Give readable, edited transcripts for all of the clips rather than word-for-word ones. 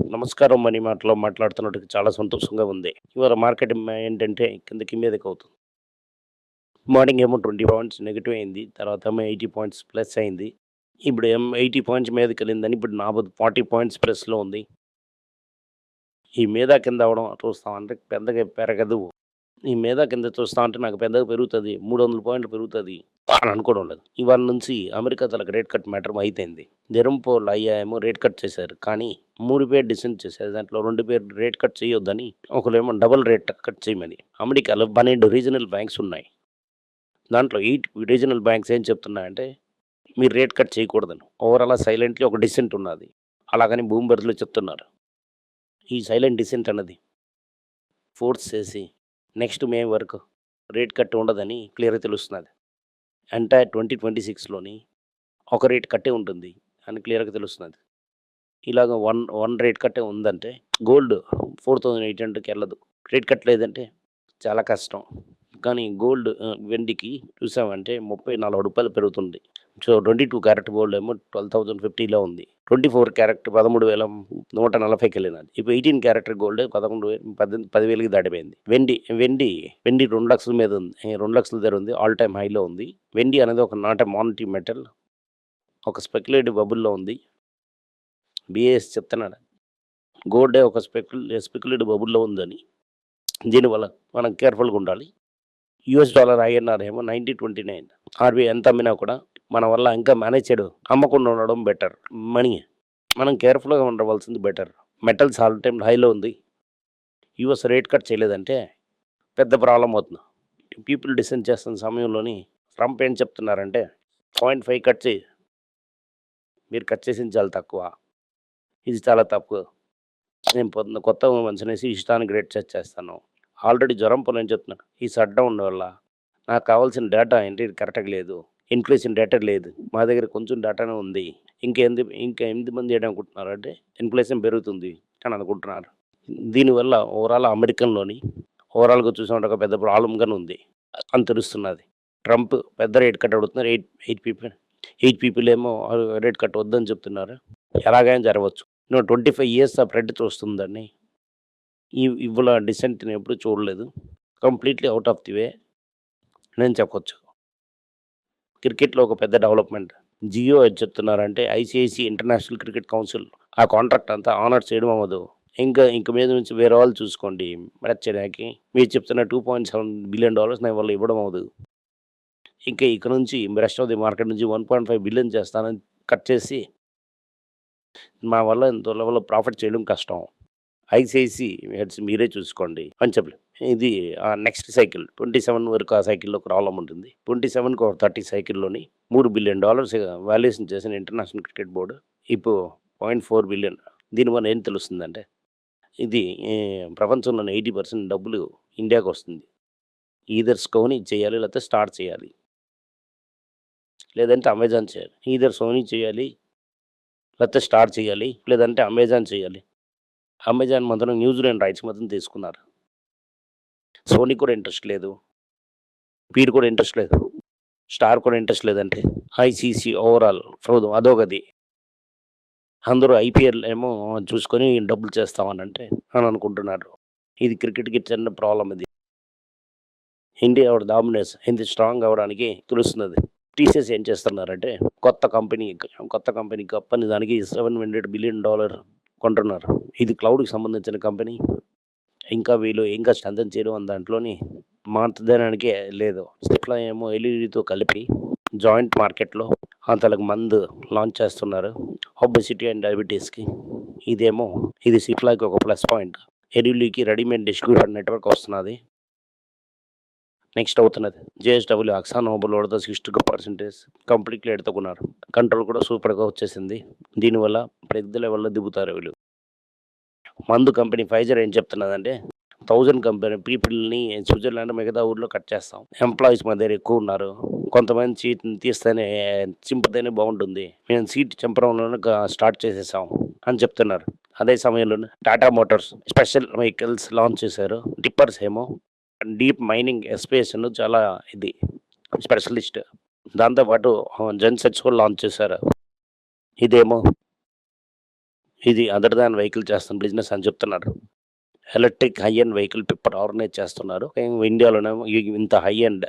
నమస్కారం మనీ మాటలో మాట్లాడుతున్నట్టుగా చాలా సంతోషంగా ఉంది. ఇవాళ మార్కెట్ ఏంటంటే కిందకి మీదకి అవుతుంది. మార్నింగ్ ఏమో 20 పాయింట్స్ నెగెటివ్ అయింది. తర్వాత ఏమో 80 పాయింట్స్ ప్లస్ అయింది. ఇప్పుడు ఏమో 80 పాయింట్స్ మీదకెళ్ళిందని ఇప్పుడు నా 40 పాయింట్స్ ప్లస్‌లో ఉంది. ఈ మీద కింద అవ్వడం చూస్తా ఉంటే పెద్దగా పెరగదు. ఈ మీద కింద చూస్తా ఉంటే నాకు పెద్దగా పెరుగుతది. 300 పాయింట్లు పెరుగుతది అని అనుకోవడం లేదు. ఇవాళ నుంచి అమెరికా తాలూకా రేట్ కట్ మ్యాటర్ అయిపోయింది. జెరోమ్ ఏమో రేట్ కట్ చేశారు. కానీ 3 పేరు డిసెంట్ చేశారు. దాంట్లో 2 పేరు రేట్ కట్ చేయొద్దని, ఒకళ్ళేమో డబుల్ రేట్ కట్ చేయమని. అమెరికాలో 12 రీజనల్ బ్యాంక్స్ ఉన్నాయి. దాంట్లో 8 రీజనల్ బ్యాంక్స్ ఏం చెప్తున్నాయంటే, మీరు రేట్ కట్ చేయకూడదని. ఓవరాల్‌గా సైలెంట్‌లీ ఒక డిసెంట్ ఉన్నది. అలాగని బ్లూంబర్గ్‌లో చెప్తున్నారు. ఈ సైలెంట్ డిసెంట్ అన్నది ఫోర్స్ చేసి నెక్స్ట్ మే వరకు రేట్ కట్ ఉండదని క్లియర్‌గా తెలుస్తున్నది. ఎంటైర్ 2026లోని ఒక రేట్ కట్టే ఉంటుంది అని క్లియర్‌గా తెలుస్తున్నది. ఇలాగ వన్ రేట్ కట్టే ఉందంటే గోల్డ్ 4800కి వెళ్ళదు. రేట్ కట్ లేదంటే చాలా కష్టం. కానీ గోల్డ్ వెండికి చూసామంటే రూ. 34 పెరుగుతుంది. సో 22 క్యారెట్ గోల్డ్ ఏమో 12,050లో ఉంది. 24 క్యారెట్ 13,140కి వెళ్ళినది. ఇప్పుడు 18 క్యారెట్ గోల్డ్ 10,000కి దాటిపోయింది. వెండి 2,00,000 మీద ఉంది. 2,00,000 దగ్గర ఉంది. ఆల్ టైమ్ హైలో ఉంది. వెండి అనేది ఒక నాట్ ఎ మానిటరీ మెటల్. ఒక స్పెక్యులేటివ్ బబుల్‌లో ఉంది. బీఏఎస్ చెప్తున్నాడు. గోల్డే ఒక స్పెక్యులేటివ్ బబుల్‌లో ఉందని. దీనివల్ల మనం కేర్‌ఫుల్‌గా ఉండాలి. యూఎస్ డాలర్ ఐఎన్ఆర్ ఏమో 90.29. ఆర్‌బీఐ ఎంత అమ్మినా కూడా మన వల్ల ఇంకా మేనేజ్ చేయడం, అమ్మకుండా ఉండడం బెటర్. మనం కేర్‌ఫుల్‌గా ఉండవలసింది బెటర్. మెటల్స్ ఆల్ టైమ్ హైలో ఉంది. యూఎస్ రేట్ కట్ చేయలేదంటే పెద్ద ప్రాబ్లమ్ అవుతుంది. పీపుల్ డిసెంట్ చేస్తున్న సమయంలోని ట్రంప్ ఏం చెప్తున్నారంటే 0.5 కట్ చేయి. మీరు కట్ చేసింది చాలా తక్కువ. ఇది చాలా తక్కువ. నేను కొత్త మనిషినేసి ఇష్టానికి రేట్ సెట్ చేస్తాను. ఆల్రెడీ జ్వరం ఏం చెప్తున్నాను. ఈ షట్‌డౌన్ వల్ల నాకు కావాల్సిన డేటా ఏంటి కరెక్ట్‌గా లేదు. ఇన్‌ఫ్లేషన్ డేటా లేదు. మా దగ్గర కొంచెం డేటానే ఉంది. ఇంకా 8 మంది ఏమనుకుంటున్నారంటే ఇన్‌ఫ్లేషన్ పెరుగుతుంది అని అనుకుంటున్నారు. దీనివల్ల ఓవరాల్‌గా చూసామంటే ఒక పెద్ద ప్రాబ్లమ్‌గానే ఉంది అని తెలుస్తున్నది. ట్రంప్ పెద్ద రేట్ కట్ అడుగుతున్నారు. 8 పీపుల్ ఏమో రేట్ కట్ వద్దని చెప్తున్నారు. ఎలాగైనా జరగవచ్చు. 25 ఇయర్స్ ఆ ట్రెండ్ చూస్తుందని. ఇవాళ డిసెంట్ నేను ఎప్పుడు చూడలేదు. Completely out of the way నేను చెప్పొచ్చు. క్రికెట్‌లో ఒక పెద్ద డెవలప్‌మెంట్. జియో ఏం చెప్తున్నారంటే ఐసీఐసీ ఇంటర్నేషనల్ క్రికెట్ కౌన్సిల్ ఆ కాంట్రాక్ట్ అంతా ఆనర్ చేయడం అవ్వదు. ఇంక మీద నుంచి వేరే వాళ్ళు చూసుకోండి మ్యాచ్ చేయడానికి. మీరు చెప్తున్న $2.7 బిలియన్ నేను వాళ్ళు ఇవ్వడం అవ్వదు. ఇంకా ఇక నుంచి రెస్ట్ ఆఫ్ ది మార్కెట్ నుంచి 1.5 బిలియన్ చేస్తానని కట్ చేసి మా వల్ల ఇంత లెవెల్‌లో ప్రాఫిట్ చేయడం కష్టం. ఐసీఐసీ హెడ్స్ మీరే చూసుకోండి అని చెప్పి ఇది నెక్స్ట్ సైకిల్ 27 వరకు ఆ సైకిల్‌లో ప్రాబ్లమ్ ఉంటుంది. 27కి ఒక 30 సైకిల్‌లోని $3 బిలియన్ వాల్యుయేషన్ చేసిన ఇంటర్నేషనల్ క్రికెట్ బోర్డ్ ఇప్పుడు 0.4 బిలియన్. దీనివల్ల ఏం తెలుస్తుందంటే ఇది ప్రపంచంలోని 80% డబ్బులు ఇండియాకొస్తుంది. ఈదర్ సోనీ చేయాలి లేకపోతే స్టార్ చేయాలి. లేదంటే అమెజాన్ చేయాలి. ఈదర్ సోనీ చేయాలి లేకపోతే స్టార్ చేయాలి. లేదంటే అమెజాన్ చేయాలి. అమెజాన్ మాత్రం న్యూజిలాండ్ రైట్స్ మాత్రం తీసుకున్నారు. సోనీ కూడా ఇంట్రెస్ట్ లేదు. వీడు కూడా ఇంట్రెస్ట్ లేదు. స్టార్ కూడా ఇంట్రెస్ట్ లేదంటే ఐసీసీ ఓవరాల్ అదోగది. అందరూ ఐపీఎల్ ఏమో చూసుకొని డబ్బులు చేస్తామనంటే అని అనుకుంటున్నారు. ఇది క్రికెట్‌కి చిన్న ప్రాబ్లమ్ ఇది. ఇండియా డామినేట్స్ ఇంత స్ట్రాంగ్ అవ్వడానికి తెలుస్తున్నది. టీసీఎస్ ఏం చేస్తున్నారంటే కొత్త కంపెనీ కప్పని దానికి $700 బిలియన్ కొంటున్నారు. ఇది క్లౌడ్‌కి సంబంధించిన కంపెనీ. ఇంకా వీళ్ళు ఇంకా స్ట్రెంథెన్ చేయడం అన్న దాంట్లోని మార్చడానికి లేదు. సిప్లా ఏమో ఎల్ఈడితో కలిపి జాయింట్ మార్కెట్‌లో అంతలకు మందు లాంచ్ చేస్తున్నారు. ఒబెసిటీ అండ్ డయాబెటీస్‌కి. ఇది సిప్లాకి ఒక ప్లస్ పాయింట్. ఎల్ఈడికి రెడీమేడ్ డిస్ట్రిబ్యూటర్ నెట్వర్క్ వస్తున్నది. నెక్స్ట్ అవుతున్నది. జేఎస్‌డబ్ల్యూ అక్సా నోబెల్ కూడా 62% కంప్లీట్‌లీ ఎత్తుకున్నారు. కంట్రోల్ కూడా సూపర్‌గా వచ్చేసింది. దీనివల్ల పెద్ద లెవెల్‌లో దిగుతారు వీళ్ళు. మందు కంపెనీ ఫైజర్ ఏం చెప్తున్నదంటే 1000 కంపెనీ పీపుల్‌ని స్విట్జర్లాండ్ మిగతా ఊర్లో కట్ చేస్తాం. ఎంప్లాయీస్ మా దగ్గర ఎక్కువ ఉన్నారు. కొంతమంది సీట్‌ని చింపితేనే బాగుంటుంది. మేము సీట్ చింపడంలోనే స్టార్ట్ చేసేసాం అని చెప్తున్నారు. అదే సమయంలోనే Tata Motors special vehicles launch చేశారు. టిప్పర్స్ ఏమో డీప్ మైనింగ్ ఎక్స్‌ప్లోరేషన్ చాలా ఇది స్పెషలిస్ట్. దాంతో పాటు జెన్సెట్స్ కూడా లాంచ్ చేశారు. ఇదేమో ఇది అదర్ దాన్ వెహికల్ చేస్తున్న బిజినెస్ అని చెప్తున్నారు. Electric high end vehicle pepper organise చేస్తున్నారు. ఇండియాలోనేమో ఇంత high end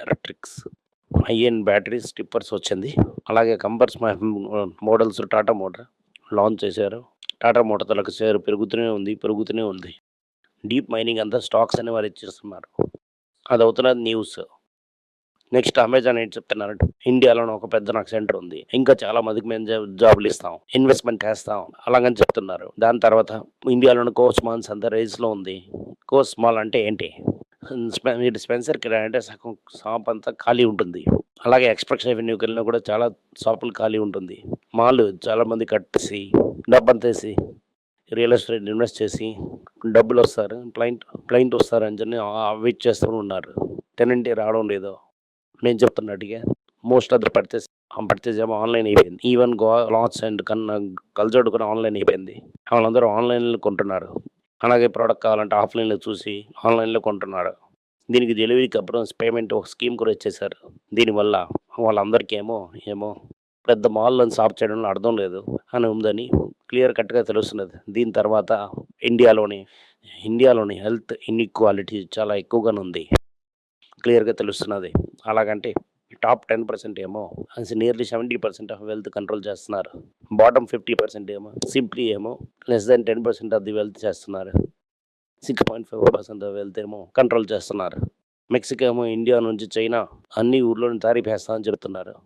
high end batteries tippers వచ్చింది. అలాగే కంపర్స్ మోడల్స్ టాటా మోటార్ లాంచ్ చేశారు. టాటా మోటార్లకు షేర్ పెరుగుతూనే ఉంది. డీప్ మైనింగ్ అంతా స్టాక్స్ అని వారు ఇచ్చేస్తున్నారు. అది అవుతున్నది న్యూస్. నెక్స్ట్ అమెజాన్ ఏంటి చెప్తున్నారంటే ఇండియాలోనే ఒక పెద్ద నాకు సెంటర్ ఉంది. ఇంకా చాలా మందికి మేము జాబులు ఇస్తాం, ఇన్వెస్ట్మెంట్ చేస్తాం అలాగని చెప్తున్నారు. దాని తర్వాత ఇండియాలోని కోస్మాన్స్ అంతా రేస్లో ఉంది. కోస్మాల్ అంటే ఏంటి? మీరు స్పెన్సర్కి అంటే సగం షాప్ అంతా ఖాళీ ఉంటుంది. అలాగే ఎక్స్ప్రెస్ రెవెన్యూకి వెళ్ళినా కూడా చాలా షాపులు ఖాళీ ఉంటుంది. మాల్ చాలామంది కట్టేసి డబ్బంతేసి రియల్ ఎస్టేట్ ఇన్వెస్ట్ చేసి డబ్బులు వస్తారు, క్లయింట్ వస్తారని చెప్పి వెయిట్ చేస్తూ ఉన్నారు. టెనెంట్ రావడం లేదో నేను చెప్తున్నట్టుగా మోస్ట్ ఆఫ్ ద పర్చేజ్ ఏమో ఆన్లైన్ అయిపోయింది. ఈవెన్ లాట్స్ అండ్ కల్చర్డ్ కూడా ఆన్లైన్ అయిపోయింది. వాళ్ళందరూ ఆన్లైన్లో కొంటున్నారు. అలాగే ప్రోడక్ట్ కావాలంటే ఆఫ్లైన్లో చూసి ఆన్లైన్లో కొంటున్నారు. దీనికి డెలివరీకి అప్పుడు పేమెంట్ ఒక స్కీమ్ కూడా ఇచ్చేశారు. దీనివల్ల వాళ్ళందరికీ ఏమో పెద్ద మాల్లో షాప్ చేయడంలో అర్థం లేదు అని ఉందని క్లియర్ కట్గా తెలుస్తున్నది. దీని తర్వాత ఇండియాలోని హెల్త్ ఇన్ఈక్వాలిటీ చాలా ఎక్కువగానే ఉంది, క్లియర్గా తెలుస్తున్నది. అలాగంటే టాప్ 10% ఏమో నియర్లీ 70% ఆఫ్ వెల్త్ కంట్రోల్ చేస్తున్నారు. బాటమ్ 50% ఏమో simply less than 10% of the wealth చేస్తున్నారు. 6.5% ఆఫ్ వెల్త్ కంట్రోల్ చేస్తున్నారు. మెక్సికో ఇండియా నుంచి చైనా అన్ని ఊర్లోని తారీఫ్ వేస్తామని చెప్తున్నారు.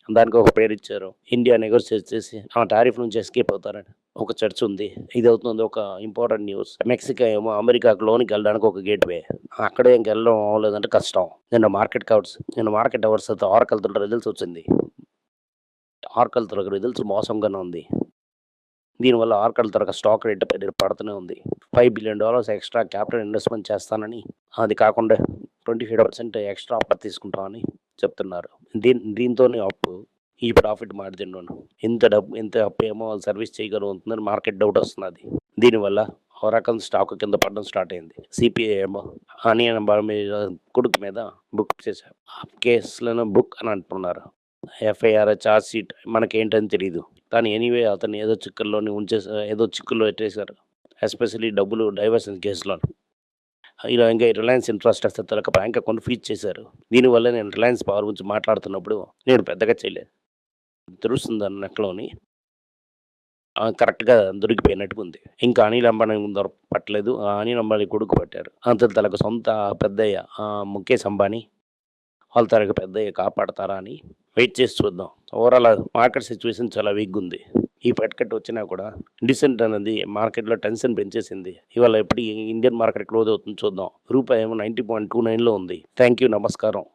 దానికి ఒక పేరు ఇచ్చారు. ఇండియా నెగోషియేట్ చేసి ఆ టారిఫ్ నుంచి ఎస్కేప్ అవుతారని ఒక చర్చ ఉంది. ఇది అవుతుంది ఒక ఇంపార్టెంట్ న్యూస్. మెక్సికో అమెరికాకు లోనికి వెళ్ళడానికి ఒక గేట్వే. అక్కడే ఇంకెళ్ళడం అవ్వలేదంటే కష్టం. నిన్న మార్కెట్ అవర్స్ అయితే ఆర్కల్తో రిజల్ట్స్ వచ్చింది. ఆర్కల్తో రిజల్ట్స్ మోసంగానే ఉంది. దీనివల్ల ఆర్కల్ తరగ స్టాక్ రేట్ పడుతూనే ఉంది. $5 బిలియన్ ఎక్స్ట్రా క్యాపిటల్ ఇన్వెస్ట్మెంట్ చేస్తానని, అది కాకుండా 25% ఎక్స్ట్రా ఆఫర్ తీసుకుంటామని చెప్తున్నారు. దీంతోనే అప్పు ఈ ప్రాఫిట్ మార్జిన్లోను ఇంత అప్పు వాళ్ళు సర్వీస్ చేయగలుగుతుందని మార్కెట్ డౌట్ వస్తున్నది. దీనివల్ల రకం స్టాక్ కింద పడడం స్టార్ట్ అయింది. సిపిఐ అనియన్ కొడుకు మీద బుక్ చేశారు. ఆ కేసులను బుక్ అని అంటున్నారు. ఎఫ్ఐఆర్ ఛార్జ్ షీట్ మనకేంటని తెలియదు. కానీ ఎనీవే అతను ఏదో చిక్కుల్లో పెట్టేశారు. ఎస్పెషల్లీ డబ్బులు డైవర్షన్ కేసులో. ఇలా ఇంకా రిలయన్స్ ఇన్ఫ్రాస్ట్రక్చర్ తరక బ్యాంక్ అకౌంట్ ఫీజ్ చేశారు. దీనివల్ల నేను రిలయన్స్ పవర్ గురించి మాట్లాడుతున్నప్పుడు నేను పెద్దగా చేయలేదు. తెలుస్తుంది అన్న నెట్లోని కరెక్ట్గా దొరికిపోయినట్టు ఉంది. ఇంకా అనిల్ అంబానీ పట్టలేదు. అనిల్ అంబానీ కొడుకు పట్టారు. అంత తనకు సొంత పెద్దయ్య ముఖేష్ అంబానీ వాళ్ళ తనకు పెద్దయ్య కాపాడతారా అని వెయిట్ చేసి చూద్దాం. ఓవరాల్ మార్కెట్ సిచ్యువేషన్ చాలా వీక్గా ఉంది. ఈ పట్కట్ వచ్చినా కూడా డిసెంట్ అనేది మార్కెట్లో టెన్షన్ పెంచేసింది. ఇవాళ ఎప్పుడు ఇండియన్ మార్కెట్ క్లోజ్ అవుతుంది చూద్దాం. రూపాయి 90.29లో ఉంది. థ్యాంక్ యూ, నమస్కారం.